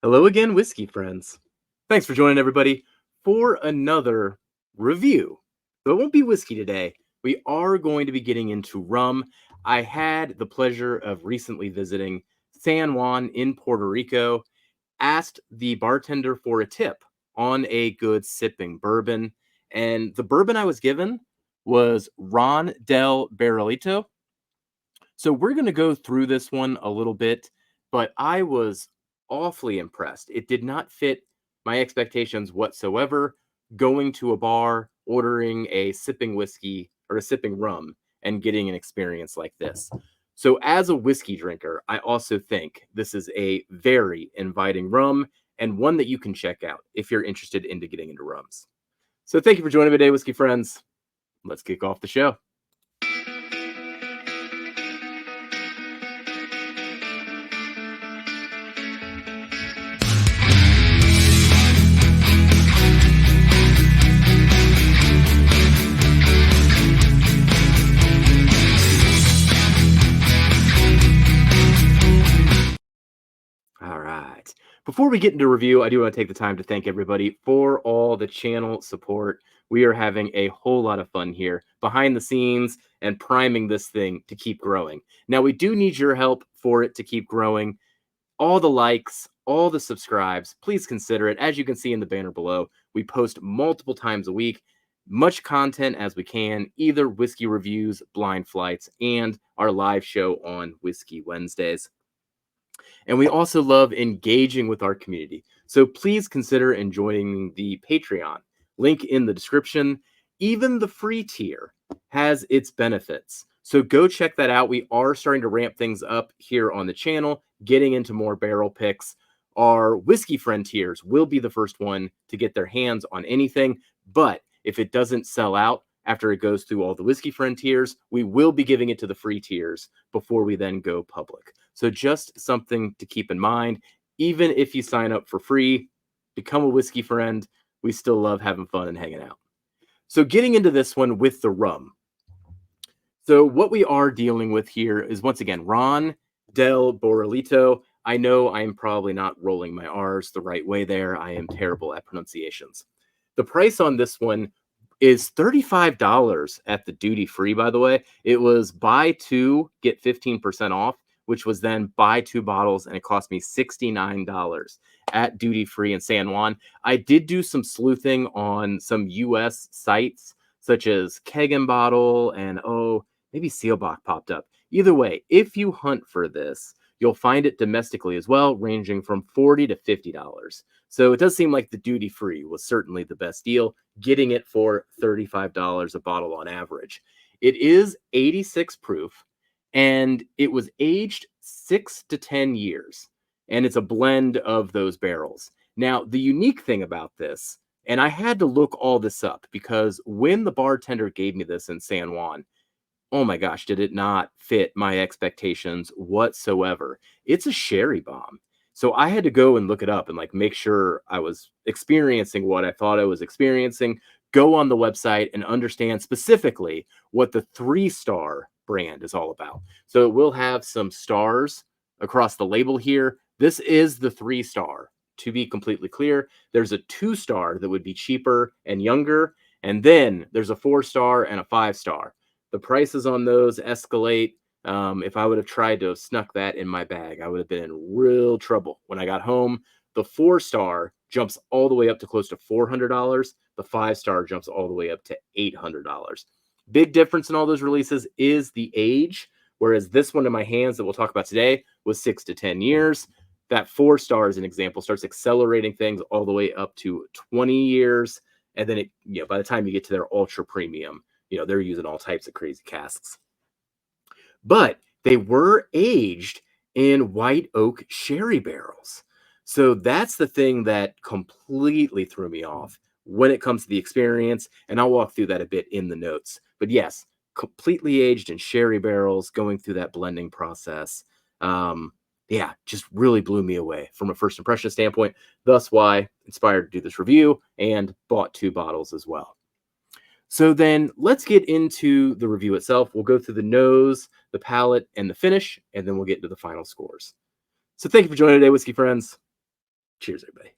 Hello again, whiskey friends. Thanks for joining everybody for another review. So it won't be whiskey today. We are going to be getting into rum. I had the pleasure of recently visiting San Juan in Puerto Rico, asked the bartender for a tip on a good sipping bourbon, and the bourbon I was given was Ron del Barrilito. So we're going to go through this one a little bit, but I was awfully impressed. It did not fit my expectations whatsoever. Going to a bar, ordering a sipping whiskey or a sipping rum, and getting an experience like this. So, as a whiskey drinker, I also think this is a very inviting rum and one that you can check out if you're interested into getting into rums. So, thank you for joining me today, whiskey friends. Let's kick off the show. All right. Before we get into review, I do want to take the time to thank everybody for all the channel support. We are having a whole lot of fun here behind the scenes and priming this thing to keep growing. Now, we do need your help for it to keep growing. All the likes, all the subscribes, please consider it. As you can see in the banner below, we post multiple times a week, much content as we can, either whiskey reviews, blind flights, and our live show on Whiskey Wednesdays. And we also love engaging with our community. So please consider joining the Patreon. Link in the description. Even the free tier has its benefits. So go check that out. We are starting to ramp things up here on the channel, getting into more barrel picks. Our whiskey friend tiers will be the first one to get their hands on anything. But if it doesn't sell out after it goes through all the whiskey friend tiers, we will be giving it to the free tiers before we then go public. So just something to keep in mind. Even if you sign up for free, become a whiskey friend, we still love having fun and hanging out. So getting into this one with the rum. So what we are dealing with here is, once again, Ron del Barrilito. I know I'm probably not rolling my R's the right way there. I am terrible at pronunciations. The price on this one is $35 at the duty free, by the way. It was buy two, get 15% off, which was then buy two bottles, and it cost me $69 at duty free in San Juan. I did do some sleuthing on some US sites, such as Keg and Bottle, and maybe Sealbach popped up. Either way, if you hunt for this, you'll find it domestically as well, ranging from $40 to $50. So it does seem like the duty free was certainly the best deal, getting it for $35 a bottle on average. It is 86 proof, and it was aged 6 to 10 years, and it's a blend of those barrels. Now, the unique thing about this, and I had to look all this up because when the bartender gave me this in San Juan, oh my gosh, did it not fit my expectations whatsoever. It's a sherry bomb. So I had to go and look it up and make sure I was experiencing what I thought I was experiencing, go on the website and understand specifically what the 3-star brand is all about. So it will have some stars across the label here. This is the 3-star. To be completely clear, there's a 2-star that would be cheaper and younger, and then there's a 4-star and a 5-star. The prices on those escalate. If I would have tried to have snuck that in my bag, I would have been in real trouble. When I got home, the 4-star jumps all the way up to close to $400. The 5-star jumps all the way up to $800. Big difference in all those releases is the age. Whereas this one in my hands that we'll talk about today was 6 to 10 years. That 4-star, as an example, starts accelerating things all the way up to 20 years. And then by the time you get to their ultra premium, they're using all types of crazy casks. But they were aged in white oak sherry barrels. So that's the thing that completely threw me off when it comes to the experience. And I'll walk through that a bit in the notes. But yes, completely aged in sherry barrels, going through that blending process. Just really blew me away from a first impression standpoint. Thus why inspired to do this review and bought 2 bottles as well. So then let's get into the review itself. We'll go through the nose, the palate, and the finish, and then we'll get into the final scores. So thank you for joining today, whiskey friends. Cheers, everybody.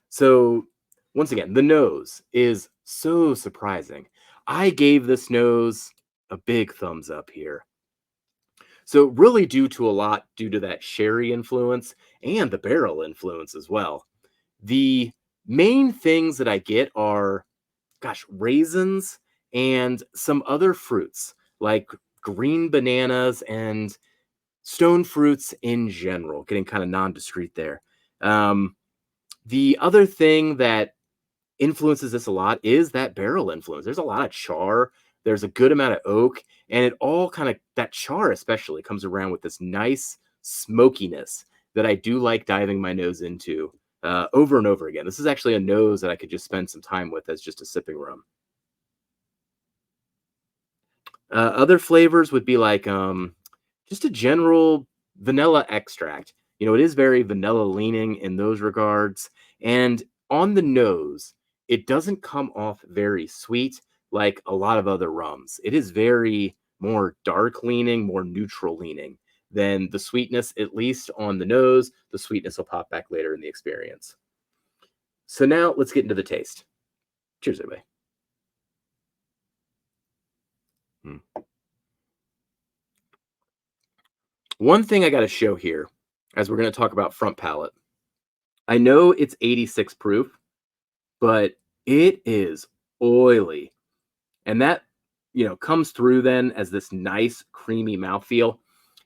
So, once again, the nose is so surprising. I gave this nose a big thumbs up here. So, really, due to that sherry influence and the barrel influence as well. The main things that I get are, gosh, raisins and some other fruits like green bananas and stone fruits in general, getting kind of nondescript there. Um, the other thing that influences this a lot is that barrel influence. There's a lot of char, there's a good amount of oak, and it all kind of, that char especially, comes around with this nice smokiness that I do like diving my nose into over and over again. This is actually a nose that I could just spend some time with as just a sipping rum. Other flavors would be like just a general vanilla extract. You know, it is very vanilla leaning in those regards. And on the nose, it doesn't come off very sweet like a lot of other rums. It is very more dark leaning, more neutral leaning than the sweetness, at least on the nose. The sweetness will pop back later in the experience. So now let's get into the taste. Cheers, everybody. Mm. One thing I got to show here, as we're going to talk about front palate. I know it's 86 proof, but it is oily. And that, comes through then as this nice creamy mouthfeel.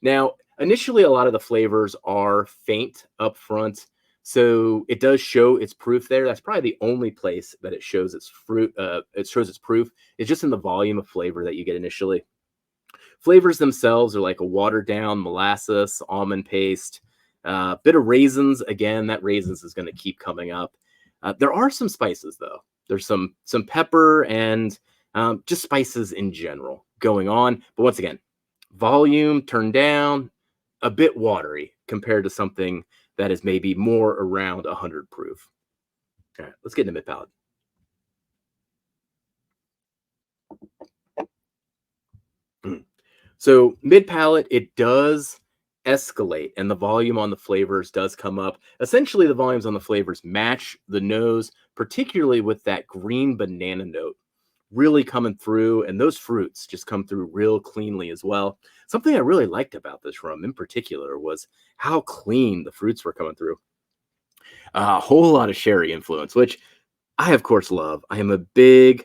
Now, initially, a lot of the flavors are faint up front. So it does show its proof there. That's probably the only place that it shows its it shows its proof. It's just in the volume of flavor that you get initially. Flavors themselves are like a watered down molasses, almond paste, bit of raisins. Again, that raisins is going to keep coming up. There are some spices though. There's some pepper and just spices in general going on. But once again, volume turned down, a bit watery compared to something that is maybe more around 100 proof. All right, let's get into mid palate. So mid palate, it does escalate, and the volume on the flavors does come up. Essentially, the volumes on the flavors match the nose, particularly with that green banana note really coming through, and those fruits just come through real cleanly as well. Something I really liked about this rum in particular was how clean the fruits were coming through. A whole lot of sherry influence, which I of course love. I am a big,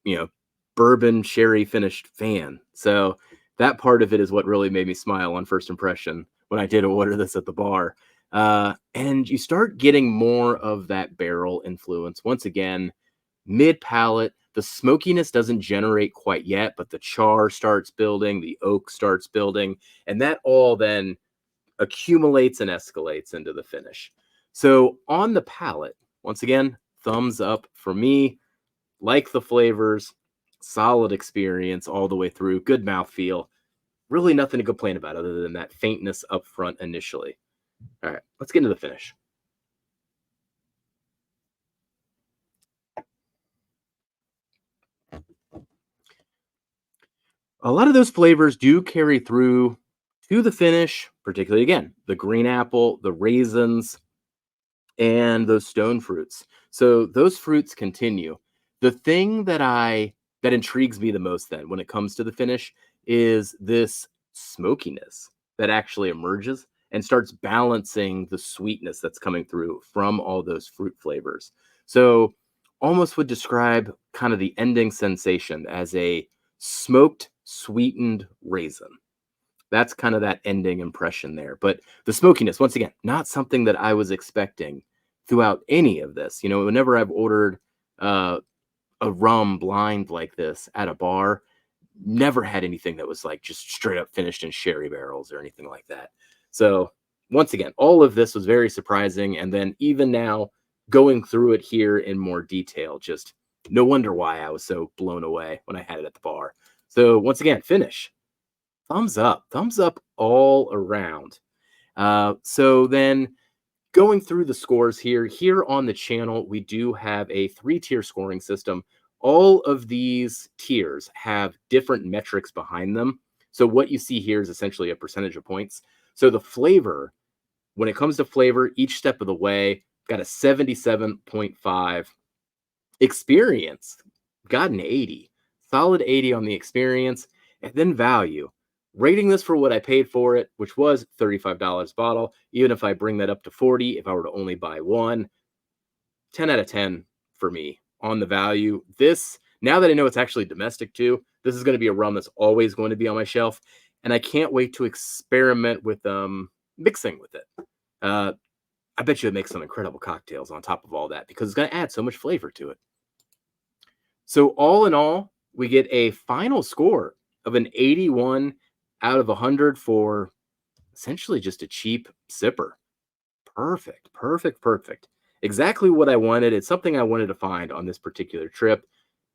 you know, bourbon sherry finished fan. So that part of it is what really made me smile on first impression when I did order this at the bar. And you start getting more of that barrel influence. Once again, mid palate, the smokiness doesn't generate quite yet, but the char starts building, the oak starts building, and that all then accumulates and escalates into the finish. So on the palate, once again, thumbs up for me. Like the flavors, solid experience all the way through, good mouthfeel. Really nothing to complain about other than that faintness up front initially. All right, let's get into the finish. A lot of those flavors do carry through to the finish, particularly again, the green apple, the raisins, and those stone fruits. So those fruits continue. The thing that intrigues me the most then when it comes to the finish is this smokiness that actually emerges and starts balancing the sweetness that's coming through from all those fruit flavors. So almost would describe kind of the ending sensation as a smoked sweetened raisin. That's kind of that ending impression there. But the smokiness, once again, not something that I was expecting throughout any of this. You know, whenever I've ordered uh, a rum blind like this at a bar, never had anything that was like just straight up finished in sherry barrels or anything like that. So, once again, all of this was very surprising. And then, even now, going through it here in more detail, just no wonder why I was so blown away when I had it at the bar. So, once again, finish thumbs up all around. So then going through the scores here on the channel, we do have a 3-tier scoring system. All of these tiers have different metrics behind them. So what you see here is essentially a percentage of points. So the flavor, when it comes to flavor, each step of the way, got a 77.5. Experience, got an 80. Solid 80 on the experience. And then value. Rating this for what I paid for it, which was $35 a bottle. Even if I bring that up to 40, if I were to only buy one, 10 out of 10 for me on the value. This, now that I know it's actually domestic too, this is going to be a rum that's always going to be on my shelf. And I can't wait to experiment with mixing with it. I bet you it makes some incredible cocktails on top of all that because it's going to add so much flavor to it. So all in all, we get a final score of an 81 out of 100 for essentially just a cheap sipper. Perfect, perfect, perfect. Exactly what I wanted. It's something I wanted to find on this particular trip.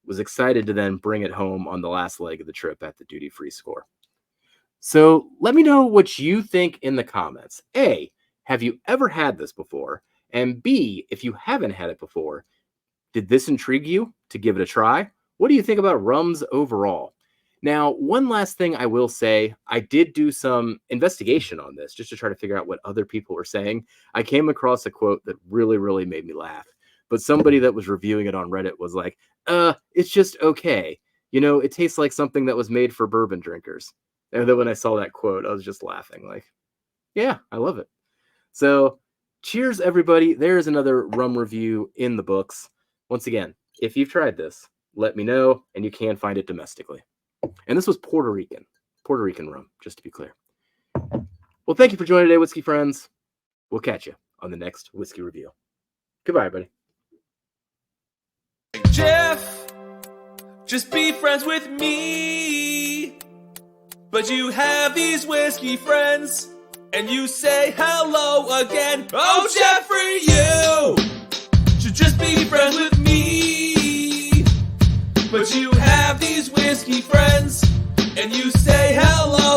Was excited to then bring it home on the last leg of the trip at the duty-free score. So let me know what you think in the comments. A, have you ever had this before? And B, if you haven't had it before, did this intrigue you to give it a try? What do you think about rums overall? Now, one last thing I will say, I did do some investigation on this just to try to figure out what other people were saying. I came across a quote that really, really made me laugh. But somebody that was reviewing it on Reddit was like, it's just okay. You know, it tastes like something that was made for bourbon drinkers. And then when I saw that quote, I was just laughing like, yeah, I love it. So cheers, everybody. There's another rum review in the books. Once again, if you've tried this, let me know, and you can find it domestically. And this was Puerto Rican rum, just to be clear. Well, thank you for joining today, whiskey friends. We'll catch you on the next whiskey review. Goodbye, everybody. Jeff, just be friends with me. But you have these whiskey friends, and you say hello again. Oh, Jeffrey, you should just be friends with me. But you have these whiskey friends, and you say hello